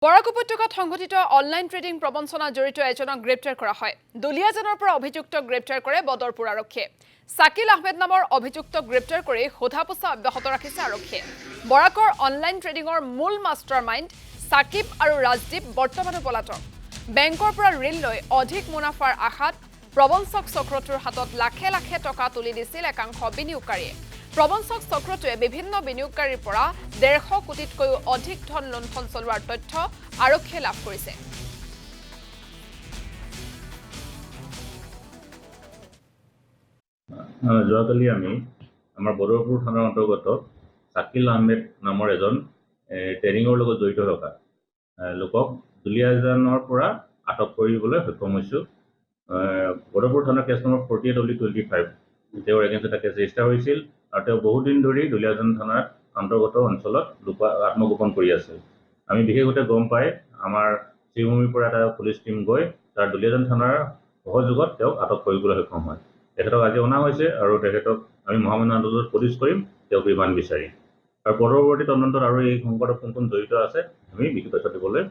বৰাক উপত্যকাত সংঘটিত online trading প্ৰবঞ্চনাত জড়িত এজনক গ্ৰেপ্তাৰ কৰা হয়। দুলিয়াজানৰ পৰা অভিযুক্তক গ্ৰেপ্তাৰ কৰে বদৰপুৰ আৰক্ষীয়ে। সাকিল আহমেদ নামৰ অভিযুক্তক গ্ৰেপ্তাৰ কৰি সোধাপোছা অব্যাহত ৰাখিছে আৰক্ষীয়ে। বৰাকৰ অনলাইন ট্ৰেডিংৰ মূল মাষ্টাৰ মাইণ্ড সাকিব আৰু ৰাজদীপ বৰ্তমানো পলাতক। বেংকৰ পৰা ঋণ লৈ অধিক মুনাফাৰ আশাত প্ৰবঞ্চক চক্ৰটোৰ হাতত লাখে লাখে টকা তুলি দিছিল একাংশ বিনিয়োগকাৰীয়ে। প্ৰবঞ্চক চক্ৰটোৱে বিভিন্ন বিনিয়োগকাৰীৰ পৰা 150 কোটিতকৈও অধিক ধন লুণ্ঠন চলোৱাৰ তথ্য আৰক্ষীয়ে লাভ কৰিছে। যোৱাকালি আমি আমাৰ বদৰপুৰ থানাৰ অন্তৰ্গত সাকিল আহমেদ নামৰ এজন ট্ৰেডিঙৰ লগত জড়িত থকা লোকক দুলিয়াজানৰ পৰা আটক কৰিবলৈ সক্ষম হৈছোঁ। বদৰপুৰ থানাৰ কেছ নম্বৰ 48/25 তেওঁৰ এগেইনষ্ট এটা কেছ ৰেজিষ্টাৰ হৈছিল আৰু তেওঁ বহুদিন ধৰি দুলিয়াজান থানাৰ অন্তৰ্গত অঞ্চলত আত্মগোপন কৰি আছিল। আমি বিশেষভাৱে গম পাই আমাৰ শ্ৰীভূমিৰ পৰা এটা পুলিচ টীম গৈ তাৰ দুলিয়াজান থানাৰ সহযোগত তেওঁক আটক কৰিবলৈ সক্ষম হয়। তেখেতক আজি অনা হৈছে আৰু তেখেতক আমি মহামান্য আদালতত পুলিচ কৰিম তেওঁক ৰিমাণ্ড বিচাৰি। আৰু পৰৱৰ্তী তদন্তত আৰু এই সংকটত কোন কোন জড়িত আছে আমি বিশেষ তথ্য দিবলৈ